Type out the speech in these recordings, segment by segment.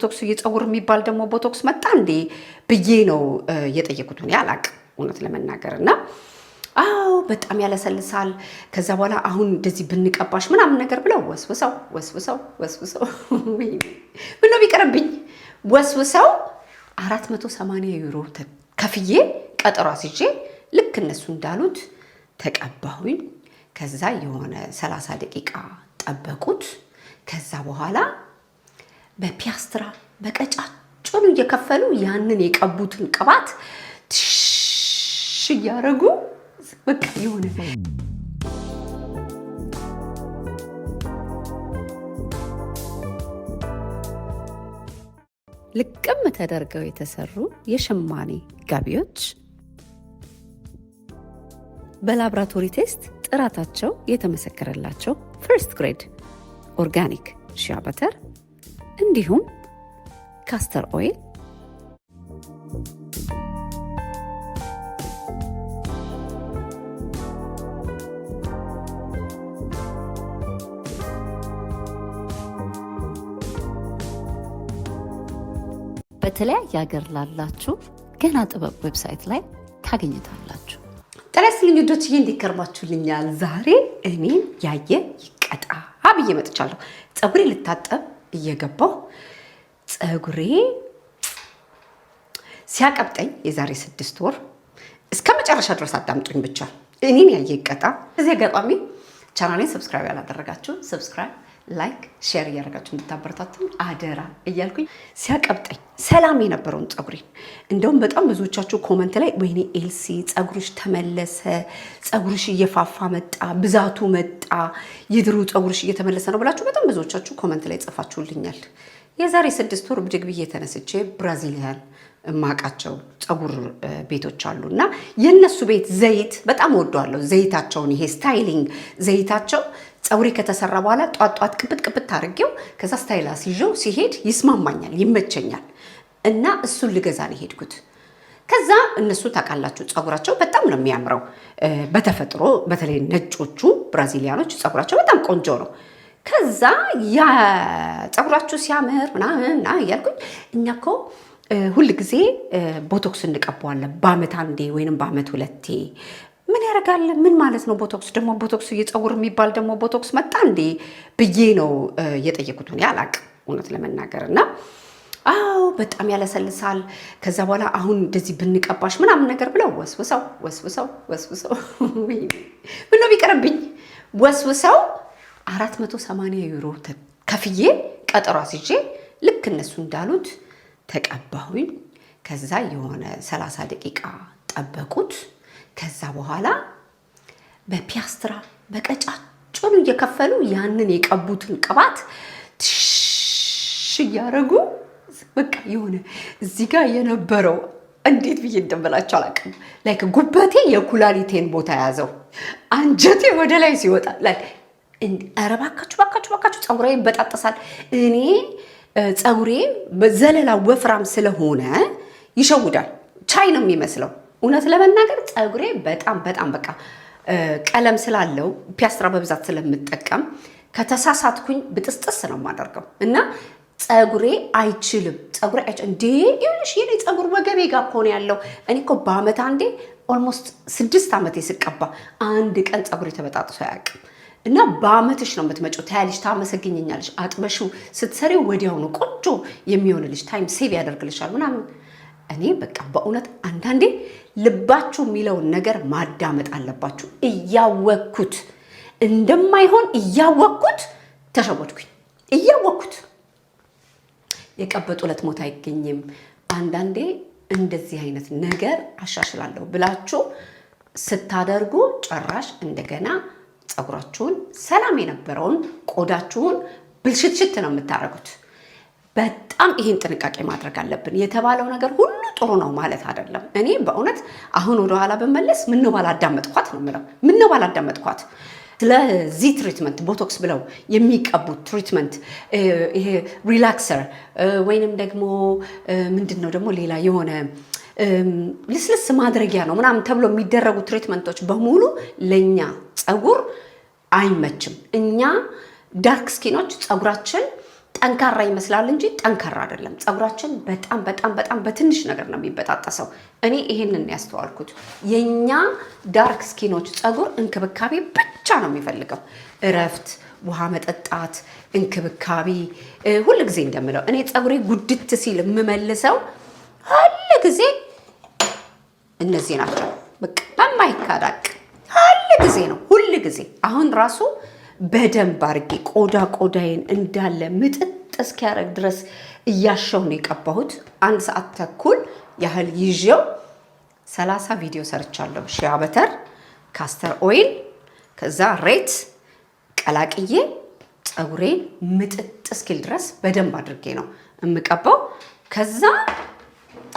ቦቶክስ የፀጉር የሚባል ደግሞ ቦቶክስ መጣ እንዴ ብዬ ነው የጠየቁት። እኔ አላቅም እውነት ለመናገርና አዎ በጣም ያለሰልሳል። ከዛ በኋላ አሁን እንደዚህ ብንቀባሽ ምናምን ነገር ብለው ወስውሰው ምን ነው ቢቀርብኝ ወስውሰው 480 ዩሮ ከፍዬ ቀጠሮ አስይዤ ልክ እነሱ እንዳሉት ተቀባሁኝ። ከዛ የሆነ 30 ደቂቃ ጠበቁት። ከዛ በኋላ በፒያስትራ በቀጫጭኑ እየከፈሉ ያንን የቀቡትን ቅባት እያረጉ በቃ የሆነ ልቅም ተደርገው የተሰሩ የሸማኔ ጋቢዎች በላብራቶሪ ቴስት ጥራታቸው የተመሰከረላቸው ፈርስት ግሬድ ኦርጋኒክ ሺያ በተር እንዲሁም ካስተር ኦይል በተለያየ ሀገር ላላችሁ ገና ጥበብ ዌብሳይት ላይ ታገኙታላችሁ። ጥረስ ልጆችዬ እንዲከርማችሁልኛል። ዛሬ እኔም ያየ ይቀጣ ብዬ መጥቻለሁ። ፀጉሬ ልታጠብ እየገባሁ ፀጉሬ ሲያቀብጠኝ የዛሬ 6 ወር እስከ መጨረሻ ድረስ አዳምጡኝ ብቻ። እኔም ያየ ይቀጣ። እዚህ አጋጣሚ ቻናሌን ሰብስክራይብ ያላደረጋችሁ ሰብስክራይብ፣ ላይክ፣ ሼር እያደረጋችሁ እንድታበረታቱኝ አደራ እያልኩኝ ሲያቀብጠኝ ሰላም የነበረውን ፀጉሬን እንደውም በጣም ብዙዎቻችሁ ኮመንት ላይ ወይኔ ኤልሲ ፀጉርሽ ተመለሰ፣ ፀጉርሽ እየፋፋ መጣ፣ ብዛቱ መጣ፣ የድሮ ፀጉርሽ እየተመለሰ ነው ብላችሁ በጣም ብዙዎቻችሁ ኮመንት ላይ ጽፋችሁልኛል። የዛሬ 6 ወር ብድግ ብዬ ተነስቼ ብራዚሊያን እማቃቸው ፀጉር ቤቶች አሉና የነሱ ቤት ዘይት በጣም ወደዋለሁ። ዘይታቸውን ይሄ ስታይሊንግ ዘይታቸው ፀጉሬ ከተሰራ በኋላ ጧት ቅብጥ አድርጌው ከዛ ስታይል አስይዤው ሲሄድ ይስማማኛል፣ ይመቸኛል እና እሱን ልገዛ ነው የሄድኩት። ከዛ እነሱ ታውቃላችሁ ፀጉራቸው በጣም ነው የሚያምረው በተፈጥሮ በተለይ ነጮቹ ብራዚሊያኖች ፀጉራቸው በጣም ቆንጆ ነው። ከዛ ያ ፀጉራችሁ ሲያምር ምናምን እያልኩኝ እኛ እኮ ሁል ጊዜ ቦቶክስ እንቀባዋለን በአመት አንዴ ወይንም በአመት 2 ምን ያደርጋል? ምን ማለት ነው ቦቶክስ? ደግሞ ቦቶክስ የፀጉር የሚባል ደግሞ ቦቶክስ መጣ እንዴ ብዬ ነው የጠየቁት። እኔ አላቅም እውነት ለመናገርና አዎ በጣም ያለሰልሳል። ከዛ በኋላ አሁን እንደዚህ ብንቀባሽ ምናምን ነገር ብለው ወስውሰው ምን ነው ቢቀርብኝ ወስውሰው 480 ዩሮ ከፍዬ ቀጠሮ አስይዤ ልክ እነሱ እንዳሉት ተቀባሁኝ። ከዛ የሆነ 30 ደቂቃ ጠበቁት። ከዛ በኋላ በፒያስትራ በቀጫጭኑ እየከፈሉ ያንን የቀቡትን ቅባት እያረጉ በቃ የሆነ እዚህ ጋር የነበረው እንዴት ብዬ እንደምላቸው አላውቅም። ላይክ ጉበቴ የኩላሊቴን ቦታ ያዘው፣ አንጀቴ ወደ ላይ ሲወጣ ላይክ ኧረ ባካችሁ ፀጉሬ ይበጣጠሳል። እኔ ፀጉሬ በዘለላ ወፍራም ስለሆነ ይሸውዳል፣ ቻይ ነው የሚመስለው። እውነት ለመናገር ፀጉሬ በጣም በቃ ቀለም ስላለው ፒያስትራ በብዛት ስለምጠቀም ከተሳሳትኩኝ ብጥስጥስ ነው የማደርገው እና ፀጉሬ አይችልም። ፀጉሬ እንዴ ይኸውልሽ የኔ ፀጉር ወገቤ ጋር እኮ ነው ያለው። እኔ እኮ በአመት አንዴ ኦልሞስት 6 ዓመቴ ስቀባ አንድ ቀን ፀጉሬ ተበጣጥሶ አያውቅም። እና በአመትሽ ነው የምትመጪው ታያለሽ፣ ታመሰግኝኛለሽ። አጥበሽው ስትሰሪው ወዲያውኑ ቆንጆ የሚሆንልሽ ታይም ሴቭ ያደርግልሻል ምናምን። እኔ በቃ በእውነት አንዳንዴ ልባችሁ የሚለውን ነገር ማዳመጥ አለባችሁ። እያወቅኩት እንደማይሆን እያወቅኩት ተሸወድኩኝ። እያወቅኩት የቀበጡ ዕለት ሞት አይገኝም። አንዳንዴ እንደዚህ አይነት ነገር አሻሽላለሁ ብላችሁ ስታደርጉ ጭራሽ እንደገና ፀጉራችሁን ሰላም የነበረውን ቆዳችሁን ብልሽትሽት ነው የምታደርጉት። በጣም ይሄን ጥንቃቄ ማድረግ አለብን። የተባለው ነገር ሁሉ ጥሩ ነው ማለት አይደለም። እኔ በእውነት አሁን ወደ ኋላ በመለስ ምነው ባላዳመጥኳት ነው የምለው። ምነው ባላዳመጥኳት። ስለዚህ ትሪትመንት ቦቶክስ ብለው የሚቀቡት ትሪትመንት ይሄ ሪላክሰር ወይንም ደግሞ ምንድነው ደግሞ ሌላ የሆነ ልስልስ ማድረጊያ ነው ምናምን ተብሎ የሚደረጉ ትሪትመንቶች በሙሉ ለኛ ፀጉር አይመችም። እኛ ዳርክ ስኪኖች ፀጉራችን ጠንካራ ይመስላል እንጂ ጠንካራ አይደለም። ፀጉራችን በጣም በጣም በጣም በትንሽ ነገር ነው የሚበጣጠሰው። እኔ ይሄንን ያስተዋልኩት የኛ ዳርክ ስኪኖች ፀጉር እንክብካቤ ብቻ ነው የሚፈልገው። እረፍት፣ ውሃ መጠጣት፣ እንክብካቤ። ሁሉ ጊዜ እንደምለው እኔ ፀጉሬ ጉድት ሲል የምመልሰው ሁሉ ጊዜ እነዚህ ናቸው። በቃ በማይካዳቅ ሁሉ ጊዜ ነው፣ ሁሉ ጊዜ። አሁን ራሱ በደንብ አድርጌ ቆዳዬን እንዳለ ምጥጥ እስኪያደርግ ድረስ እያሸው ነው የቀባሁት። 1 ሰዓት ተኩል ያህል ይዤው 30 ቪዲዮ ሰርቻለሁ። ሺያ በተር፣ ካስተር ኦይል፣ ከዛ ሬት ቀላቅዬ ፀጉሬን ምጥጥ እስኪል ድረስ በደንብ አድርጌ ነው የምቀባው። ከዛ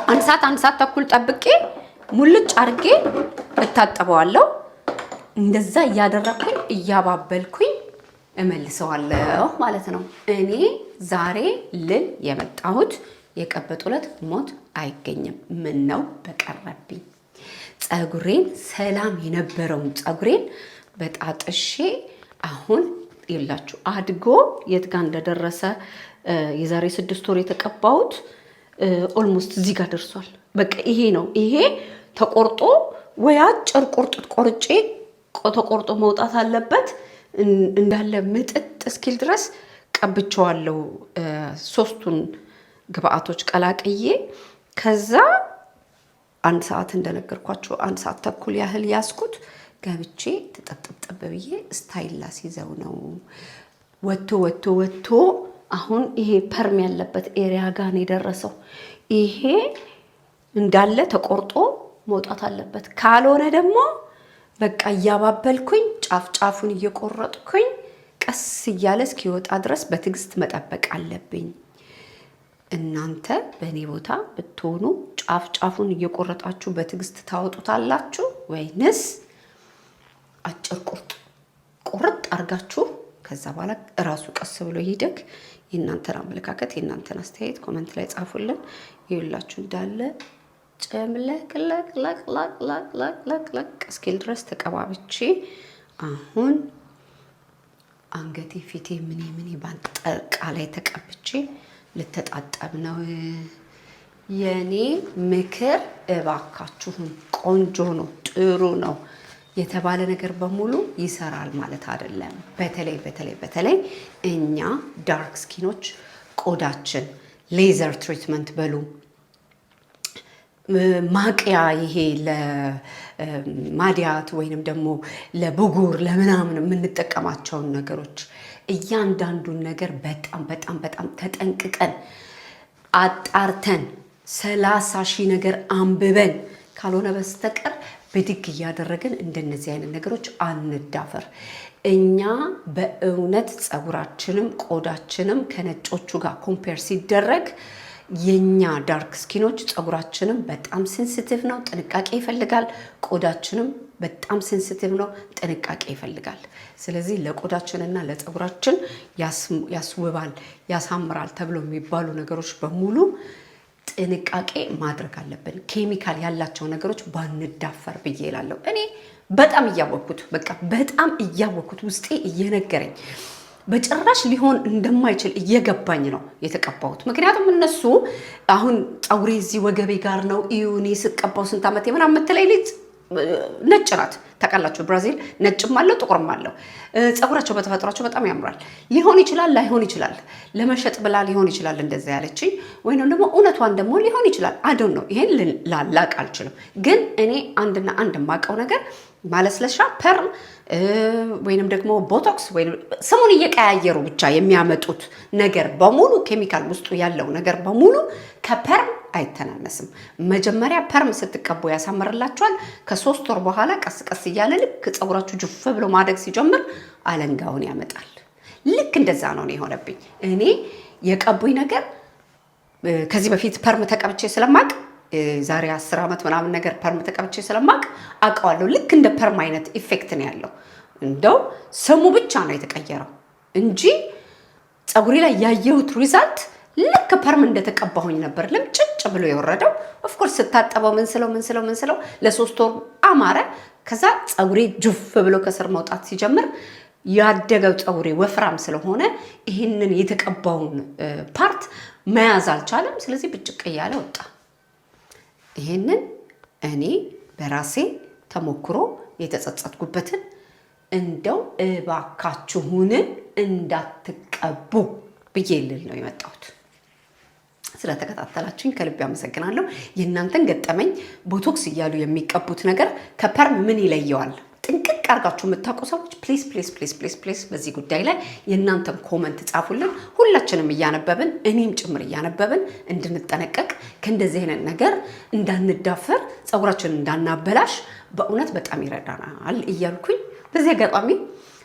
1 ሰዓት ተኩል ጠብቄ ሙልጭ አድርጌ እታጠበዋለሁ። እንደዛ እያደረኩኝ እያባበልኩኝ እመልሰዋለሁ ማለት ነው። እኔ ዛሬ ልል የመጣሁት የቀበጡለት ሞት አይገኝም። ምን ነው በቀረብኝ። ፀጉሬን ሰላም የነበረውን ፀጉሬን በጣጥሼ አሁን ይላችሁ አድጎ የት ጋር እንደደረሰ የዛሬ 6 ወር የተቀባሁት ኦልሞስት እዚህ ጋር ደርሷል። በቃ ይሄ ነው። ይሄ ተቆርጦ ወይ አጭር ቁርጥ ቆርጬ ተቆርጦ መውጣት አለበት። እንዳለ ምጥጥ እስኪል ድረስ ቀብቼዋለሁ። 3ቱን ግብአቶች ቀላቅዬ ከዛ 1 ሰዓት እንደነገርኳቸው 1 ሰዓት ተኩል ያህል ያስኩት ገብቼ ተጠብጠብ ብዬ ስታይል ላስይዘው ነው። ወጥቶ አሁን ይሄ ፐርም ያለበት ኤሪያ ጋር ነው የደረሰው። ይሄ እንዳለ ተቆርጦ መውጣት አለበት። ካልሆነ ደግሞ በቃ እያባበልኩኝ ጫፉን እየቆረጥኩኝ ቀስ እያለ እስኪወጣ ድረስ በትዕግስት መጠበቅ አለብኝ። እናንተ በእኔ ቦታ ብትሆኑ ጫፉን እየቆረጣችሁ በትዕግስት ታወጡታላችሁ ወይንስ አጭር ቁርጥ አርጋችሁ ከዛ በኋላ እራሱ ቀስ ብሎ ይደግ? የእናንተን አመለካከት የእናንተን አስተያየት ኮሜንት ላይ ጻፉልን። ይኸውላችሁ እንዳለ ጨምለቅ እስኪል ድረስ ተቀባብቼ አሁን አንገቴ ፊቴ ምን ባንጠቃ ላይ ተቀብቼ ልተጣጠብ ነው። የኔ ምክር እባካችሁን ቆንጆ ነው፣ ጥሩ ነው የተባለ ነገር በሙሉ ይሰራል ማለት አይደለም። በተለይ እኛ ዳርክ ስኪኖች ቆዳችን ሌዘር ትሪትመንት በሉ ማቅያ ይሄ ለማዲያት ወይንም ደግሞ ለብጉር ለምናምን የምንጠቀማቸውን ነገሮች እያንዳንዱን ነገር በጣም ተጠንቅቀን አጣርተን 30,000 ነገር አንብበን ካልሆነ በስተቀር በድግ እያደረግን እንደነዚህ አይነት ነገሮች አንዳፈር። እኛ በእውነት ፀጉራችንም ቆዳችንም ከነጮቹ ጋር ኮምፔር ሲደረግ የኛ ዳርክ ስኪኖች ፀጉራችንም በጣም ሴንሲቲቭ ነው፣ ጥንቃቄ ይፈልጋል። ቆዳችንም በጣም ሴንሲቲቭ ነው፣ ጥንቃቄ ይፈልጋል። ስለዚህ ለቆዳችንና ለፀጉራችን ያስውባል፣ ያሳምራል ተብሎ የሚባሉ ነገሮች በሙሉ ጥንቃቄ ማድረግ አለብን። ኬሚካል ያላቸው ነገሮች ባንዳፈር ብዬ እላለሁ። እኔ በጣም እያወቅኩት ውስጤ እየነገረኝ በጭራሽ ሊሆን እንደማይችል እየገባኝ ነው የተቀባሁት። ምክንያቱም እነሱ አሁን ፀጉሬ እዚህ ወገቤ ጋር ነው እኔ ስቀባው ስንት ዓመት ምናምን የምትለኝ ልጅ ነጭ ናት። ታውቃላችሁ ብራዚል ነጭም አለው ጥቁርም አለው። ፀጉራቸው በተፈጥሯቸው በጣም ያምራል። ሊሆን ይችላል ላይሆን ይችላል፣ ለመሸጥ ብላ ሊሆን ይችላል እንደዛ ያለችኝ፣ ወይንም ደግሞ እውነቷን ደግሞ ሊሆን ይችላል። አዶን ነው ይሄን ላላቅ አልችልም። ግን እኔ አንድና አንድ የማውቀው ነገር ማለስለሻ ፐርም ወይንም ደግሞ ቦቶክስ ወይንም ስሙን እየቀያየሩ ብቻ የሚያመጡት ነገር በሙሉ ኬሚካል ውስጡ ያለው ነገር በሙሉ ከፐርም አይተናነስም። መጀመሪያ ፐርም ስትቀቡ ያሳምርላችኋል። ከ3 ወር በኋላ ቀስ ቀስ እያለ ልክ ፀጉራችሁ ጅፍ ብሎ ማደግ ሲጀምር አለንጋውን ያመጣል። ልክ እንደዛ ነው የሆነብኝ። እኔ የቀቡኝ ነገር ከዚህ በፊት ፐርም ተቀብቼ ስለማቅ ዛሬ 10 ዓመት ምናምን ነገር ፐርም ተቀብቼ ስለማቅ አውቀዋለሁ። ልክ እንደ ፐርም አይነት ኢፌክት ነው ያለው። እንደው ስሙ ብቻ ነው የተቀየረው እንጂ ፀጉሬ ላይ ያየሁት ሪዛልት ልክ ፐርም እንደተቀባሁኝ ነበር ልምጭጭ ብሎ የወረደው። ኦፍ ኮርስ ስታጠበው ምን ስለው ለ3 ወር አማረ። ከዛ ፀጉሬ ጁፍ ብሎ ከስር መውጣት ሲጀምር ያደገው ፀጉሬ ወፍራም ስለሆነ ይህንን የተቀባውን ፓርት መያዝ አልቻለም። ስለዚህ ብጭቅ እያለ ወጣ። ይህንን እኔ በራሴ ተሞክሮ የተጸጸትኩበትን እንደው እባካችሁን እንዳትቀቡ ብዬ ልል ነው የመጣሁት። ስለተከታተላችሁኝ ከልብ አመሰግናለሁ። የእናንተን ገጠመኝ ቦቶክስ እያሉ የሚቀቡት ነገር ከፐርም ምን ይለየዋል? ጥንቅቅ አድርጋችሁ የምታውቁ ሰዎች ፕሊዝ ፕሊዝ ፕሊዝ ፕሊዝ ፕሊዝ በዚህ ጉዳይ ላይ የእናንተን ኮመንት ጻፉልን። ሁላችንም እያነበብን እኔም ጭምር እያነበብን እንድንጠነቀቅ ከእንደዚህ አይነት ነገር እንዳንዳፈር ፀጉራችንን እንዳናበላሽ በእውነት በጣም ይረዳናል እያልኩኝ በዚህ አጋጣሚ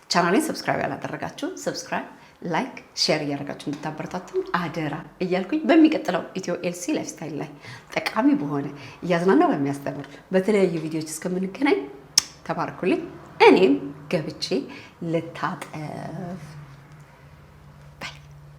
ቻናሌን ሰብስክራይብ ያላደረጋችሁ ሰብስክራይብ፣ ላይክ፣ ሼር እያደረጋችሁ እንድታበረታቱኝ አደራ እያልኩኝ በሚቀጥለው ኢትዮ ኤልሲ ላይፍ ስታይል ላይ ጠቃሚ በሆነ እያዝናና በሚያስተምር በተለያዩ ቪዲዮዎች እስከምንገናኝ ተባረኩልኝ። እኔም ገብቼ ልታጠብ